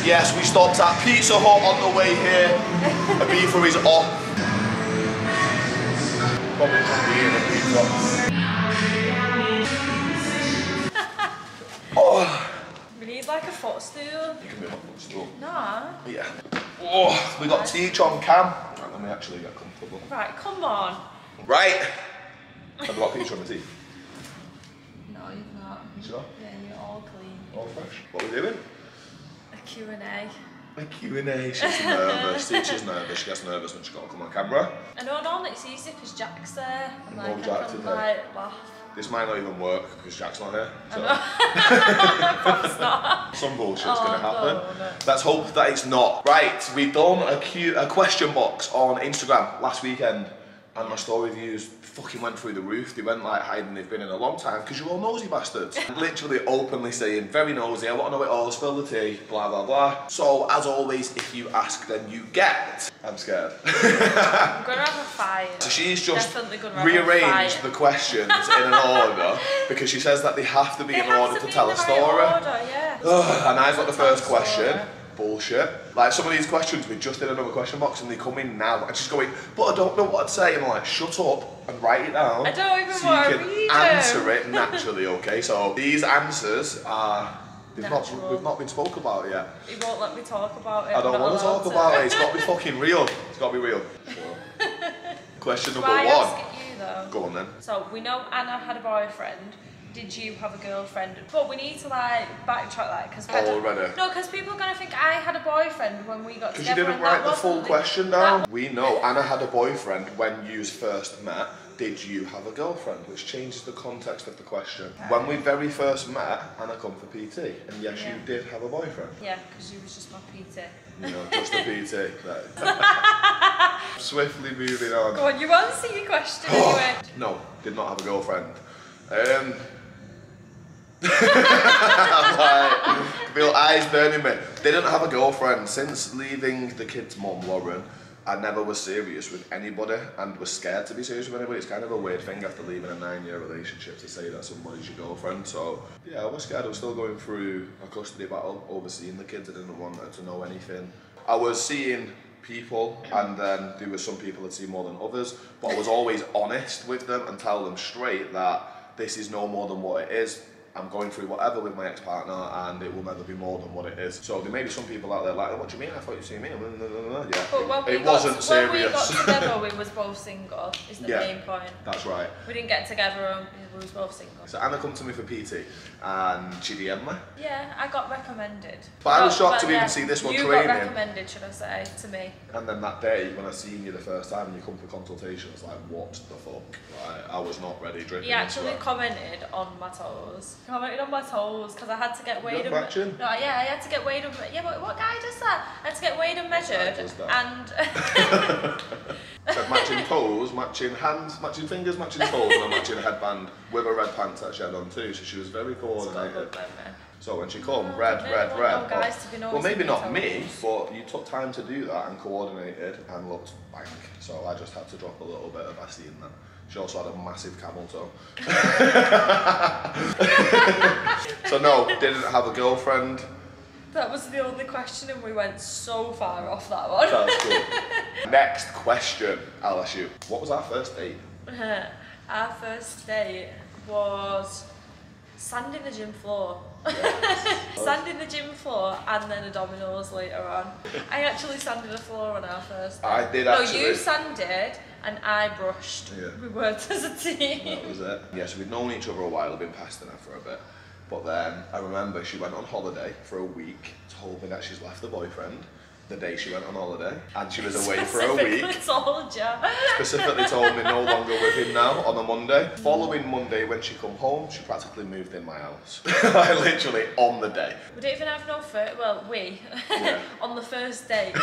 Yes, we stopped at Pizza Hut on the way here. Ibiza is off. Probably can't be eating a pizza. Oh. We need like a footstool. You can be my footstool. Nah. Yeah. Oh, we got Teach on cam. Right, let me actually get comfortable. Right, come on. Right. Have I got pizza on my teeth? No, you've not. You sure? Yeah, you're all clean. All fresh. What are we doing? A Q&A. A Q&A. She's nervous. Teacher's nervous. She gets nervous when she's got to come on camera. I know, normally it's easy because Jack's there. And like, No, Jack's I can in there. like laugh. This might not even work because Jack's not here. So. Perhaps not. Some bullshit's gonna happen. No. Let's hope that it's not. Right, we've done a question box on Instagram last weekend, and my story views fucking went through the roof. They went like hiding they've been in a long time because you're all nosy bastards. Literally openly saying, very nosy, I want to know it all, spill the tea, blah blah blah. So as always, if you ask then you get. I'm scared. I'm gonna have a fight. So she's just gonna rearranged the questions in an order because she says that they have to be in order to tell a story. And I've got the first question. Bullshit. Like some of these questions, we just did another question box and they come in now and she's going, but I don't know what to say. And I'm like, shut up and write it down. I don't even so want you to can read answer it naturally, okay? So these answers are, we've not been spoke about yet. He won't let me talk about it. I don't want to talk about it. It's got to be fucking real. It's got to be real. So. Question number one. I ask it you though? Go on then. So we know Anna had a boyfriend. Did you have a girlfriend? But we need to like backtrack that because no, because people are gonna think I had a boyfriend when we got together. Because you didn't write the full question down. We know Anna had a boyfriend when you first met. Did you have a girlfriend? Which changes the context of the question. Okay. When we very first met, Anna come for PT, and yes, you did have a boyfriend. Yeah, because you was just my PT. You know, just a PT. Swiftly moving on. Go on, you answer your question anyway. No, did not have a girlfriend. I feel eyes burning me. Didn't have a girlfriend since leaving the kid's mum, Lauren. I never was serious with anybody and was scared to be serious with anybody. It's kind of a weird thing after leaving a 9-year relationship to say that somebody's your girlfriend. So yeah, I was scared. I was still going through a custody battle, overseeing the kids. I didn't want her to know anything. I was seeing people and then there were some people I'd see more than others, but I was always honest with them and tell them straight that this is no more than what it is. I'm going through whatever with my ex-partner and it will never be more than what it is. So there may be some people out there like, what do you mean? I thought you'd see me. Yeah. But when it wasn't serious. When we got together, we was both single, is the main point. That's right. We didn't get together, we was both single. So Anna come to me for PT and she DM'd me. Yeah, I got recommended. But I was shocked to even see this one training. You got recommended, should I say, to me. And then that day, when I seen you the first time and you come for consultation, it's like, what the fuck? Like, I was not ready drinking. He actually commented on my toes. Because I had to get weighed and measured. No, yeah, I had to get weighed and measured. Yeah, but what guy does that? I had to get weighed and measured and... So matching toes, matching hands, matching fingers, matching toes, and a matching headband with a red pants that she had on too, so she was very coordinated. So when she come, red. Well, maybe not me, but you took time to do that and coordinated and looked blank. So I just had to drop a little bit of Essie in there. She also had a massive camel toe. So no, didn't have a girlfriend. That was the only question and we went so far off that one. That's cool. Next question, I'll ask you. What was our first date? Our first date was sanding the gym floor. Sanding the gym floor and then a Domino's later on. I actually sanded the floor on our first date. I did actually. No, you sanded and I brushed. Yeah. We worked as a team. That was it. Yeah, so we'd known each other a while, I'd been pestering her for a bit. But then I remember she went on holiday for a week, told me that she's left the boyfriend the day she went on holiday, and she was away for a week. Specifically told me no longer with him now on a Monday. Following Monday when she come home, she practically moved in my house. Like literally on the day. We didn't even have no on the first date.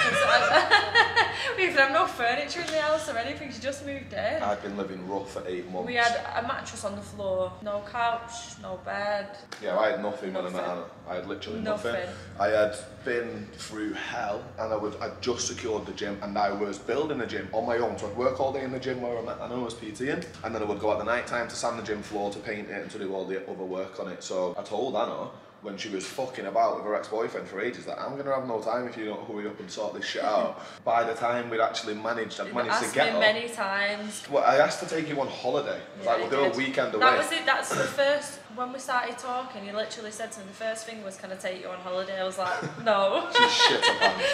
We didn't have no furniture in the house or anything, she just moved in. I'd been living rough for 8 months. We had a mattress on the floor, no couch, no bed. Yeah, I had nothing when I met Anna. I had literally nothing. I had been through hell and I'd just secured the gym and I was building a gym on my own. So I'd work all day in the gym where I met Anna, was PTing, and then I would go at the night time to sand the gym floor, to paint it and to do all the other work on it. So I told Anna, when she was fucking about with her ex-boyfriend for ages, that I'm gonna have no time if you don't hurry up and sort this shit out. By the time we'd actually I'd managed to get her. Many times. Well, I asked to take you on holiday. Yeah, Like, we'll do a weekend away. That was it. That's the first. When we started talking, you literally said to me, the first thing was, "Can I take you on holiday?" I was like, "No." She's shit her pants.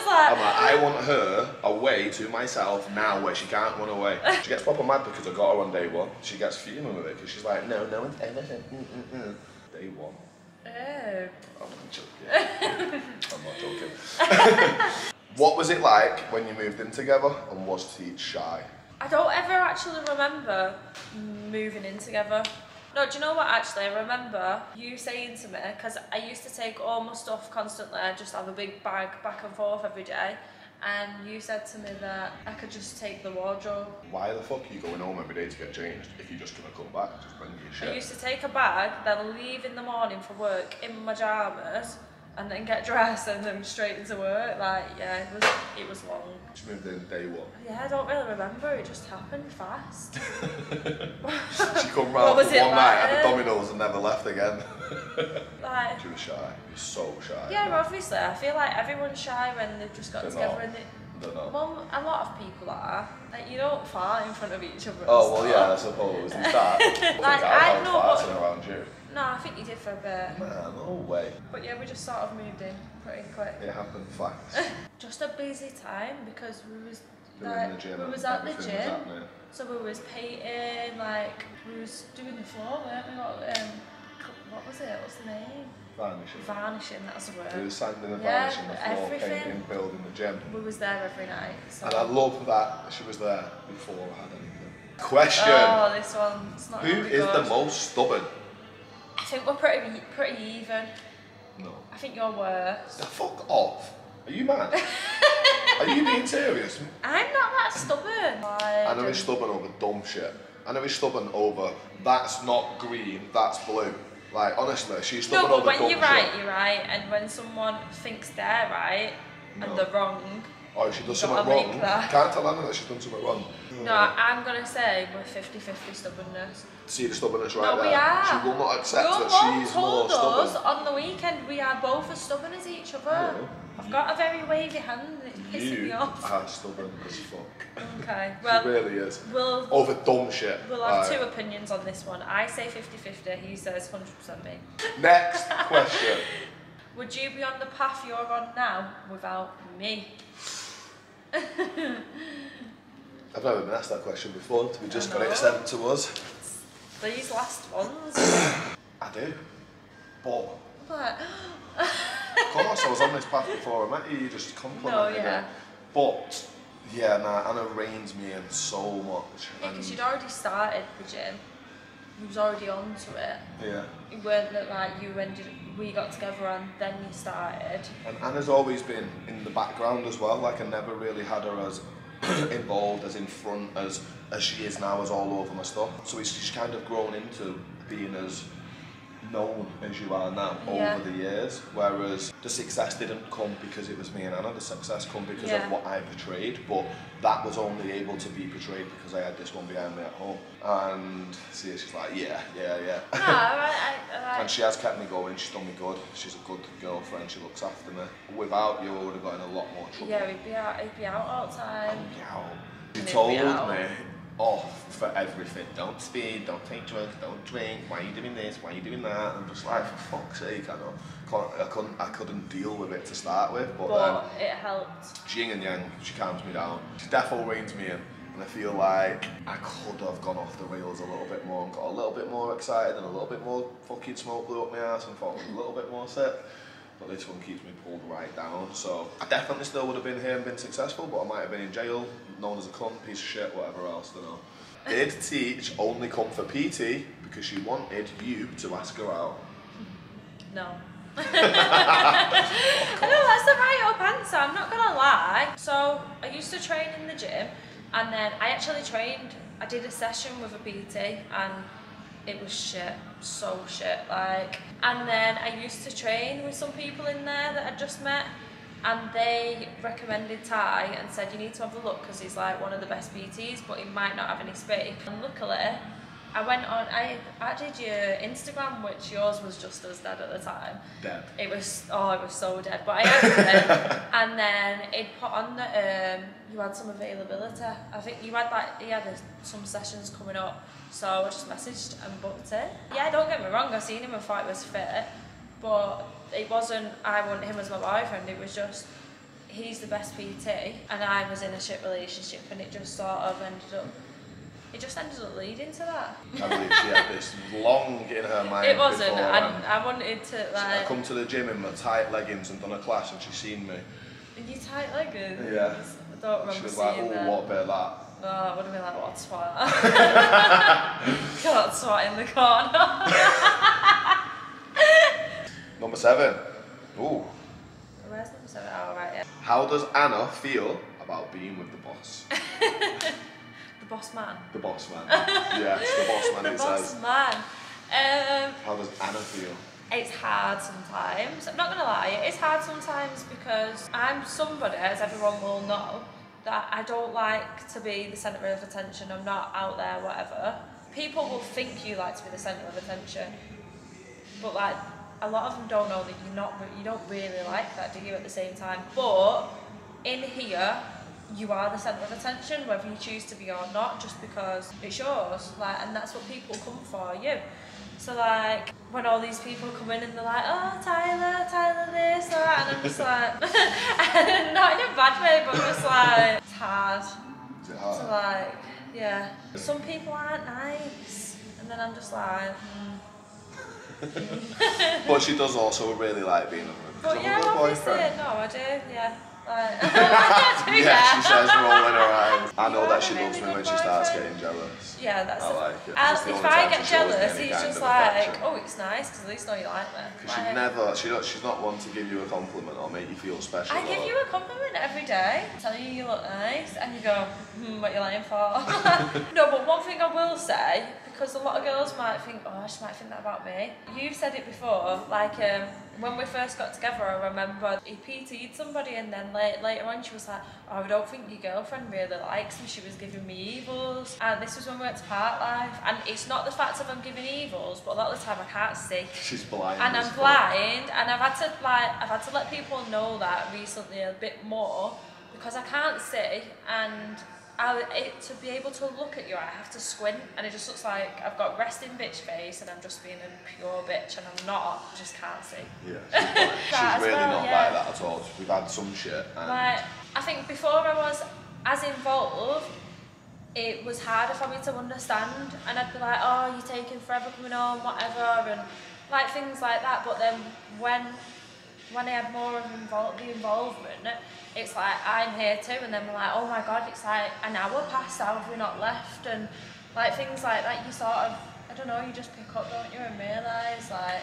I'm like, I want her away to myself now, where she can't run away. She gets proper mad because I got her on day one. She gets fuming with it because she's like, no one's ever said day one. Oh. I'm joking. I'm not joking. What was it like when you moved in together, and was Teach shy? I don't ever actually remember moving in together. No, do you know what, actually? I remember you saying to me, because I used to take all my stuff constantly, I just have a big bag back and forth every day, and you said to me that I could just take the wardrobe. Why the fuck are you going home every day to get changed if you're just going to come back? Just bring your shit. I used to take a bag, then leave in the morning for work in my pyjamas, and then get dressed and then straight into work. Like, yeah, it was long. She moved in day one. Yeah, I don't really remember. It just happened fast. She come round for one night at the Domino's and never left again. Like, she was shy. She was so shy. Yeah, obviously. I feel like everyone's shy when they've just got together and well, a lot of people are. Like, you don't fart in front of each other. Oh, well, yeah, I suppose. Is that? Like, I know farting around you. No, I think you did for a bit. Nah, no way. But yeah, we just sort of moved in pretty quick. It happened fast. Just a busy time because we was at the gym. So we was painting, like we was doing the floor, weren't we? What was it? What's the name? Varnishing. Varnishing, that's the word. We were sanding and varnishing the floor, painting, building the gym. We was there every night. So. And I love that she was there before I had anything. Question. Oh, this one's not Who is the most stubborn? I think we're pretty even. No. I think you're worse. Fuck off. Are you mad? Are you being serious? I'm not that stubborn. I know he's stubborn over dumb shit. I know he's stubborn over that's not green, that's blue. Like, honestly, she's stubborn over dumb shit. No, but when you're right, and when someone thinks they're right and they're wrong. Oh, if she does something wrong, can't tell Anna that she's done something wrong. No, I'm going to say we're 50-50 stubbornness. See the stubbornness right there? No, we are. She will not accept that she's more stubborn. Us on the weekend we are both as stubborn as each other. No. I've got a very wavy hand and it's pissing me off. You are stubborn as fuck. Okay, well... She really is. Over dumb shit. We'll have two opinions on this one. I say 50-50, he says 100% me. Next question. Would you be on the path you're on now without me? I've never been asked that question before, we just got it sent to us. These last ones. I do. But... Of course, I was on this path before I met you, you just complimented me. But, yeah, nah, Anna reins me in so much. Yeah, because you'd already started the gym. You was already on to it. Yeah. It weren't that like we got together and then you started. And Anna's always been in the background as well, like I never really had her as involved, as in front, as she is now, as all over my stuff. So she's kind of grown into being as known as you are now over the years, whereas the success didn't come because it was me and Anna, the success come because of what I portrayed, but that was only able to be portrayed because I had this one behind me at home. And see, she's like, yeah. And she has kept me going, she's done me good, she's a good girlfriend, she looks after me. Without you, I would have got in a lot more trouble. Yeah, he'd be out all the time. She told me off for everything. Don't speed, don't take drugs, don't drink, why are you doing this, why are you doing that? And I'm just like, for fuck's sake, I couldn't deal with it to start with, but then it helped. Yin and yang, she calms me down. She definitely reins me in, and I feel like I could have gone off the rails a little bit more and got a little bit more excited and a little bit more fucking smoke blew up my ass and thought I was a little bit more sick. But this one keeps me pulled right down, so I definitely still would have been here and been successful, but I might have been in jail, known as a cunt, piece of shit, whatever else, I don't know. Did Teach only come for PT because she wanted you to ask her out? No. I know, that's the right up answer, I'm not gonna lie. So, I used to train in the gym, and then I did a session with a PT, and it was shit, so shit, like. And then I used to train with some people in there that I'd just met, and they recommended Ty and said you need to have a look because he's like one of the best PTs, but he might not have any space. And luckily, I went on, I added your Instagram, which yours was just as dead at the time. Dead. It was so dead. But I added it, and then it put on that you had some availability. I think you had some sessions coming up, so I just messaged and booked it. Yeah, don't get me wrong, I seen him and thought it was fit, but it wasn't, I want him as my boyfriend, it was just, he's the best PT, and I was in a shit relationship, and it just sort of ended up leading to that. I believe she had this long in her mind. It wasn't, before, I wanted to like... I come to the gym in my tight leggings and done a class and she's seen me. In your tight leggings? Yeah. I don't remember she was seeing like, oh, that. what about that? Oh, I would have been like, what a twat. Got twat in the corner. Number 7. Ooh. Where's number 7? Oh, right, yeah. How does Anna feel about being with the boss? The boss man. The boss man. Yeah, it's the boss man, the it boss says. man. How does Anna feel? It's hard sometimes. I'm not going to lie, it's hard sometimes because I'm somebody, as everyone will know, that I don't like to be the centre of attention. I'm not out there, whatever. People will think you like to be the centre of attention, but like a lot of them don't know that you don't really like that, do you, at the same time? But in here, you are the centre of attention, whether you choose to be or not, just because it's yours, like, and that's what people come for, you. So like, when all these people come in and they're like, oh, Tyler this, that, and I'm just like, not in a bad way, but just like, it's hard. Is it hard? So like, yeah. Some people aren't nice, and then I'm just like, But she does also really like being with me. But yeah, obviously, no, I do, yeah. Like, yeah, she says rolling her eyes. I know that she really loves me good when she starts boyfriend. getting jealous. Yeah, that's I like it. And It's the if only I time get she shows me jealous, any he's kind just of like, affection. oh, it's nice, because at least I know you like me. Because she's not one to give you a compliment or make you feel special. I give you a compliment every day, tell you look nice, and you go, what you lying for? No, but one thing I will say, because a lot of girls might think, oh, she might think that about me. You've said it before, like when we first got together, I remember he PT'd somebody, and then later on she was like, oh, I don't think your girlfriend really likes me, she was giving me evils. And this was when we went to Park Life, and it's not the fact of I'm giving evils, but a lot of the time I can't see. She's blind. And I'm blind, and I've had to let people know that recently a bit more, because I can't see, and to be able to look at you, I have to squint, and it just looks like I've got resting bitch face, and I'm just being a pure bitch, and I'm not. I just can't see. Yeah, she's really not like that at all. We've had some shit. And like, I think before I was as involved, it was harder for me to understand, and I'd be like, oh, you're taking forever coming home, whatever, and like things like that. But then when I had more of the involvement, it's like, I'm here too, and then we're like, oh my god, it's like an hour past, how have we not left? And like things like that, you sort of, I don't know, you just pick up, don't you, and realise, like...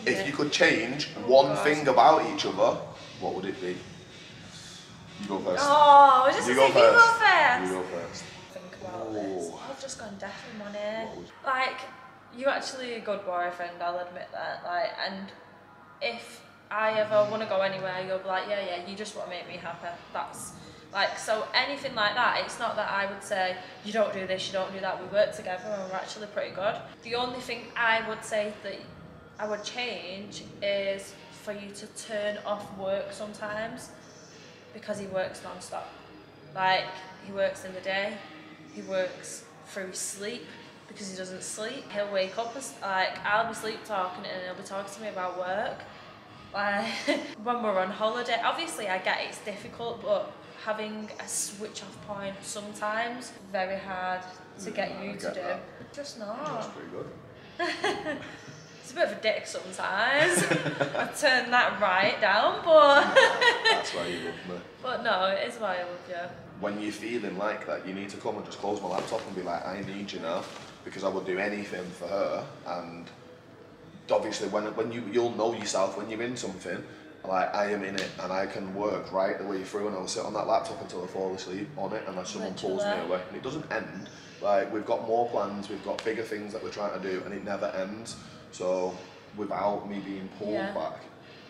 If you could change one thing about each other, what would it be? You go first. Oh, I was just you going to say, you go first. You go first. Think about this. I've just gone deaf in money. Like, you're actually a good boyfriend, I'll admit that. Like, and if I ever want to go anywhere, you'll be like, yeah, you just want to make me happy. That's like, so anything like that, it's not that I would say, you don't do this, you don't do that. We work together and we're actually pretty good. The only thing I would say that I would change is for you to turn off work sometimes, because he works non-stop. Like, he works in the day, he works through sleep, because he doesn't sleep. He'll wake up, like, I'll be sleep talking and he'll be talking to me about work. Like, when we're on holiday, obviously I get it's difficult, but having a switch off point sometimes, very hard to get you to do. That. Just not. That's pretty good. It's a bit of a dick sometimes. I turn that right down, but... That's why you love me. But no, it is why I love you. When you're feeling like that, you need to come and just close my laptop and be like, I need you now, because I would do anything for her. And obviously, when you'll know yourself when you're in something, like I am in it, and I can work right the way through, and I'll sit on that laptop until I fall asleep on it, unless someone pulls me away. And it doesn't end. Like, we've got more plans, we've got bigger things that we're trying to do, and it never ends. So without me being pulled back,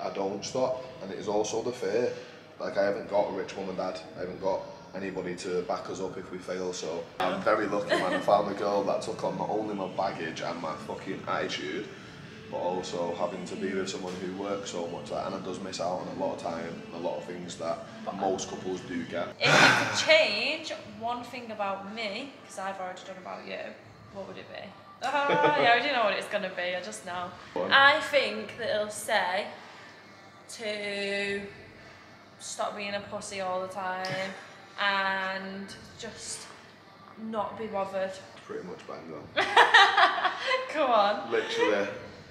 I don't stop. And it is also the fear. Like, I haven't got a rich mum and dad. I haven't got anybody to back us up if we fail, so I'm very lucky, man. I found a girl that took on not only my baggage and my fucking attitude, but also having to be with someone who works so much, like, and it does miss out on a lot of time, a lot of things that most couples do get. If you could change one thing about me, because I've already done about you, what would it be? Oh, yeah, I already know what it's going to be, I just know. I think that it'll say to stop being a pussy all the time and just not be bothered. Pretty much bang on. Come on. Literally,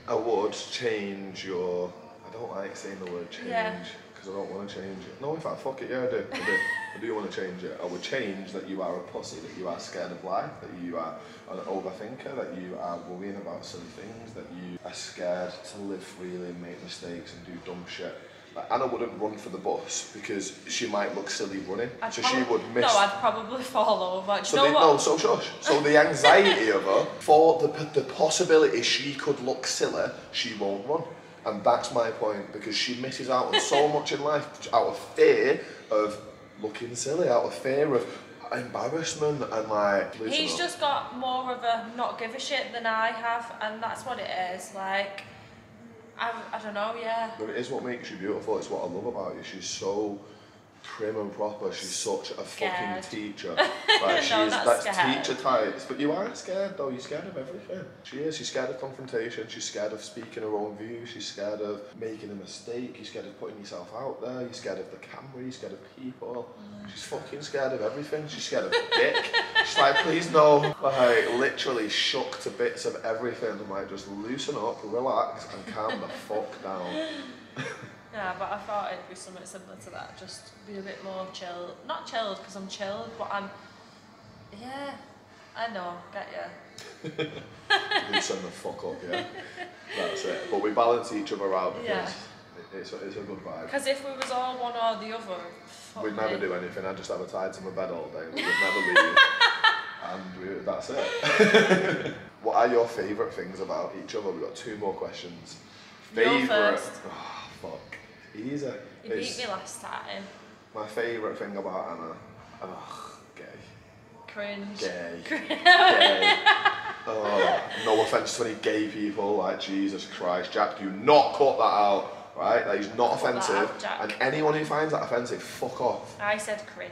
I would change your... I don't like saying the word change. Yeah. I don't want to change it. No, in fact, fuck it, yeah, I do. I do want to change it. I would change that you are a pussy, that you are scared of life, that you are an overthinker, that you are worrying about silly things, that you are scared to live freely and make mistakes and do dumb shit. Like, Anna wouldn't run for the bus because she might look silly running, she would miss... No, I'd probably fall over. So shush. So the anxiety of her, for the possibility she could look silly, she won't run. And that's my point, because she misses out on so much in life out of fear of looking silly, out of fear of embarrassment and like... He's just got more of a not give a shit than I have, and that's what it is. Like, I don't know, yeah. But it is what makes you beautiful, it's what I love about you. She's so prim and proper, she's such a fucking teacher. Like, that's teacher types. But you are scared though, you're scared of everything. She is, she's scared of confrontation, she's scared of speaking her own view, she's scared of making a mistake, you're scared of putting yourself out there, you're scared of the camera, you're scared of people. She's fucking scared of everything, she's scared of dick. She's like, please no. Like, literally shook to bits of everything. I'm like, just loosen up, relax, and calm the fuck down. Yeah, but I thought it'd be something similar to that, just be a bit more chill. Not chilled because I'm chilled, but I'm... Yeah, I know, get ya. Loosen the fuck up, yeah. That's it. But we balance each other out because it's a good vibe. Because if we was all one or the other... We'd never do anything, I'd just have her tied to my bed all day, we would never leave. And that's it. What are your favourite things about each other? We've got 2 more questions. Favourite? Oh, fuck. Easy. You beat me last time. My favourite thing about Anna? Ugh, gay. Cringe. Gay. Gay. Oh, no offence to any gay people, like Jesus Christ. Jack, do not cut that out, right? That is not offensive. And anyone who finds that offensive, fuck off. I said cringe.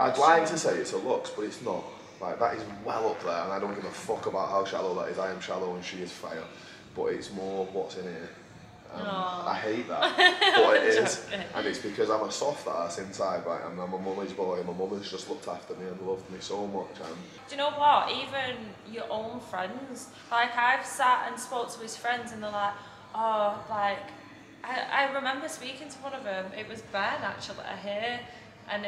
I'd like to say it's a looks, but it's not. Like, that is well up there, and I don't give a fuck about how shallow that is. I am shallow and she is fire. But it's more what's in here. I hate that, but it is, and it's because I'm a soft ass inside, right? I'm a mummy's boy, and my mum has just looked after me and loved me so much. And do you know what? Even your own friends, like I've sat and spoke to his friends, and they're like, oh, like I remember speaking to one of them. It was Ben actually here, and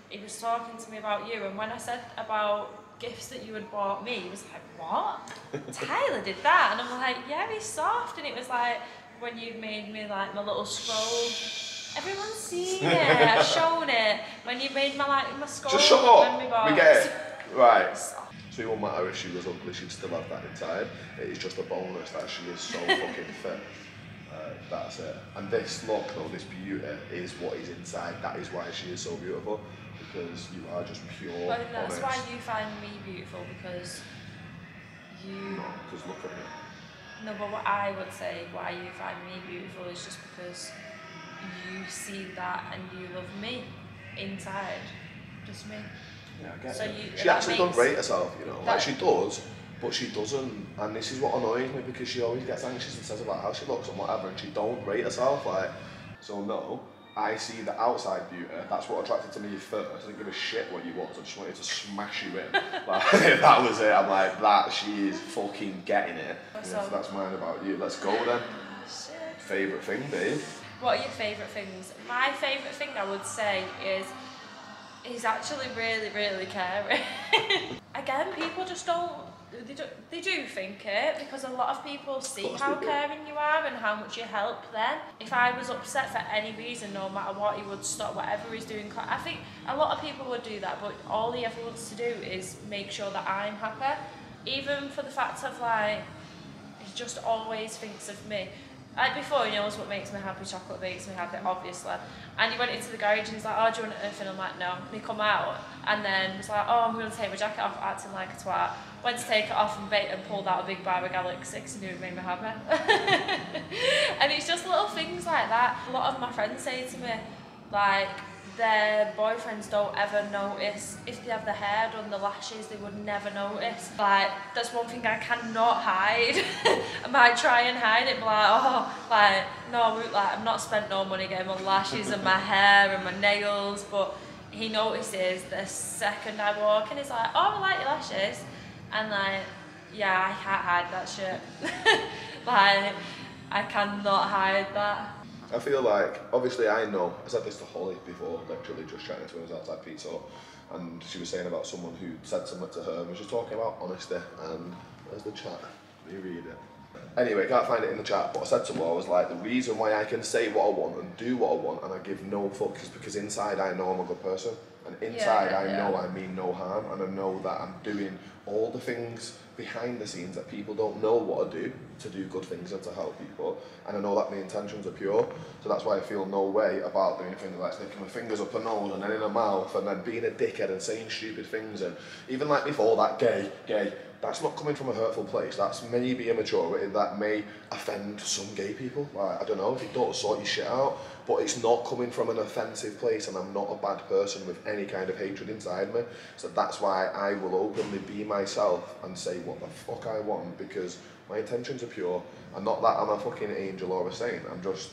he was talking to me about you. And when I said about gifts that you had bought me, he was like, what? Tyler did that, and I'm like, yeah, he's soft, and it was like. When you made me like my little scroll, everyone's seen it, I've shown it. When you made my scroll, just shut up, we get it, right. So it won't matter if she was ugly, she'd still have that inside. It is just a bonus that she is so fucking fit. That's it. And this look though, this beauty is what is inside, that is why she is so beautiful. Because you are just pure, but that's honest. why you find me beautiful, because you... No, because look at me. No, but what I would say why you find me beautiful is just because you see that and you love me inside. Just me. Yeah, I get so it. She actually doesn't rate herself, you know. Like she does, but she doesn't. And this is what annoys me, because she always gets anxious and says about how she looks and whatever, and she don't rate herself. Like, so no. I see the outside beauty, that's what attracted to me first. I didn't give a shit what you was, I just wanted to smash you in. Like, that was it, I'm like, that, she is fucking getting it. So that's mine about you. Let's go then. Favourite thing, babe? What are your favourite things? My favourite thing I would say is he's actually really, really caring. Again, people just don't, they do think it, because a lot of people see how caring you are and how much you help them. If I was upset for any reason, no matter what, he would stop whatever he's doing. I think a lot of people would do that, but all he ever wants to do is make sure that I'm happy. Even for the fact of like, he just always thinks of me. Like before, he knows what makes me happy, chocolate makes me happy, obviously. And he went into the garage and he's like, oh, do you want anything? I'm like, no. And he come out and then he's like, oh, I'm going to take my jacket off, acting like a twat. Went to take it off and pulled out a big bar of Galaxy because he knew it made me happy. And it's just little things like that. A lot of my friends say to me, like, their boyfriends don't ever notice if they have the hair done, the lashes, they would never notice. Like, that's one thing I cannot hide. I might try and hide it, but like, oh, like, no, like, I've not spent no money getting my lashes and my hair and my nails, but he notices the second I walk in, he's like, oh, I like your lashes. And like, yeah, I can't hide that shit. Like, I cannot hide that. I feel like, obviously I know, I said this to Holly before, literally just chatting to her outside Pizza Hut, and she was saying about someone who said something to her and was just talking about honesty, and where's the chat? Let me read it. Anyway, can't find it in the chat, but I said to her, I was like, the reason why I can say what I want and do what I want and I give no fucks is because inside I know I'm a good person, and inside I know I mean no harm, and I know that I'm doing all the things behind the scenes that people don't know what to do good things and to help people, and I know that my intentions are pure, so that's why I feel no way about doing things like sticking my fingers up her nose and then in her mouth and then being a dickhead and saying stupid things, and even like before that gay, that's not coming from a hurtful place, that's maybe immaturity that may offend some gay people, like, I don't know, if you don't sort your shit out, but it's not coming from an offensive place, and I'm not a bad person with any kind of hatred inside me, so that's why I will openly be myself and say what the fuck I want, because my intentions are pure, and not that I'm a fucking angel or a saint, I'm just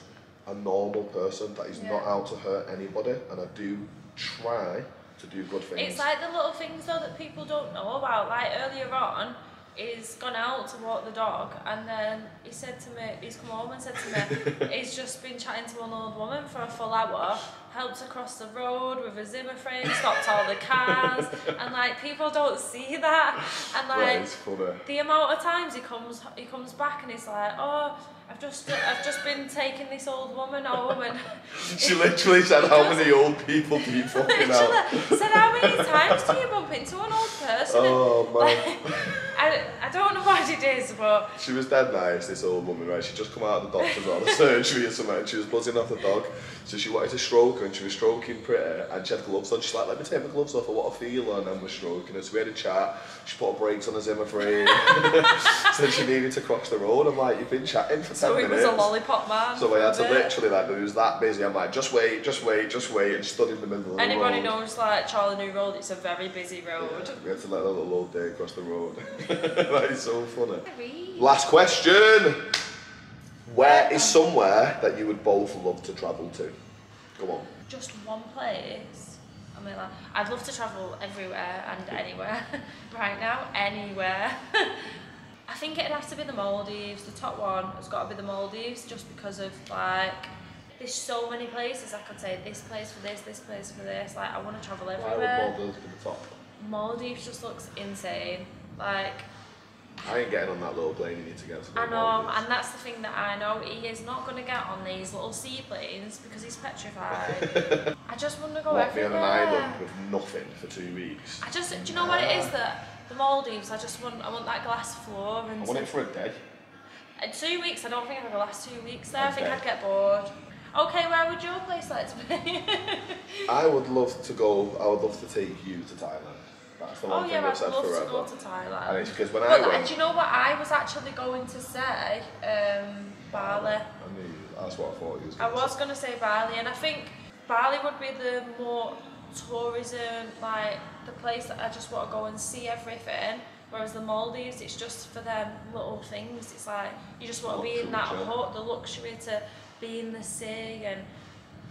a normal person that is not out to hurt anybody, and I do try to do good things. It's like the little things though that people don't know about. Like earlier on, he's gone out to walk the dog, and then he said to me, he's come home and said to me, he's just been chatting to an old woman for a full hour, helped her cross the road with a Zimmer frame, stopped all the cars, and like people don't see that, and like the amount of times he comes back and he's like, oh, I've just been taking this old woman. She literally said, how many old people do you fucking out? Said, how many times do you bump into an old person? Oh man. Like, I don't know what it is, but she was dead nice, this old woman, right? She just come out of the doctor's or the surgery or something, and she was buzzing off the dog, so she wanted to stroke her, and she was stroking pretty, and she had gloves on. She's like, let me take my gloves off, I want to feel her, and then we're stroking her. So we had a chat, she put her brakes on a Zimmer frame, said she needed to cross the road. I'm like, you've been chatting for 10 minutes. So he was a lollipop man. So I had to literally, like, it was that busy, I'm like, just wait, and stood in the middle of the road. Anybody knows, like, Charlie New Road, it's a very busy road. Yeah, we had to let a little old day across the road. That is so funny. Last question. Where is somewhere that you would both love to travel to? Go on. Just one place. I mean, like, I'd love to travel everywhere and anywhere. Right now, anywhere. I think it'd have to be the Maldives. The top one has got to be the Maldives, just because of like, there's so many places I could say, this place for this place for this. Like, I want to travel everywhere. Why would Maldives be the top? Maldives just looks insane. Like, I ain't getting on that little plane you need to get to. I know, and that's the thing that I know. He is not going to get on these little seaplanes because he's petrified. I just want to go everywhere. Be on an island with nothing for 2 weeks. Do you know what it is that the Maldives? I want that glass floor. And I want it for a day. 2 weeks. I don't think I could last 2 weeks there. I think I'd get bored. Okay, where would your place like to be? I would love to take you to Thailand. That's the one thing I've said forever. I'd love to go to Thailand. And it's because when I went... And do you know what I was actually going to say? Bali. That's what I thought you was going to say. I was going to say Bali, and I think Bali would be the more tourism, like the place that I just want to go and see everything. Whereas the Maldives, it's just for them little things. It's like, you just want to be in that hut, the luxury to be in the sea, and...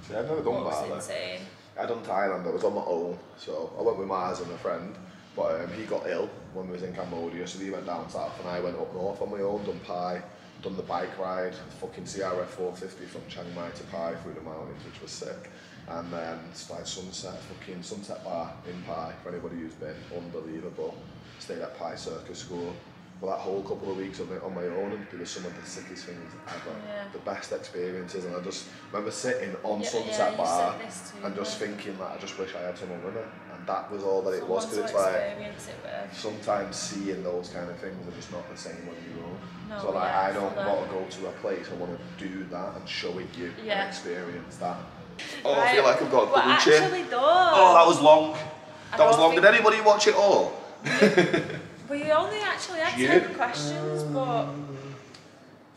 See, I've never done Bali. Insane. I done Thailand, I was on my own, so I went with Mars and a friend, but he got ill when we was in Cambodia, so he went down south and I went up north on my own, done Pai, done the bike ride, fucking CRF 450 from Chiang Mai to Pai through the mountains, which was sick, and then it's like sunset bar in Pai, for anybody who's been, unbelievable. Stayed at Pai Circus School, But that whole couple of weeks of it on my own, and it was some of the sickest things ever. Yeah. The best experiences, and I just remember sitting on Yeah, Sunset you Bar said this too, and just yeah. thinking that I just wish I had someone with me, and that was all that it was. Someone Because to it's like experience it with. sometimes seeing those kind of things are just not the same when you're own. No, So like yeah, I don't fully. want to go to a place. I want to do that and show it you Yeah. and experience that. Oh, Right, I feel like I've got a but double chin. actually don't. Oh, that was long. I That was don't long. think- Did anybody watch it all? Well, you only actually had You? 10 questions, but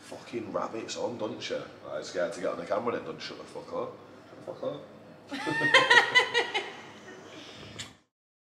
Fucking rabbits on, don't you? I'm scared to get on the camera and it doesn't shut the fuck up. Shut the fuck up.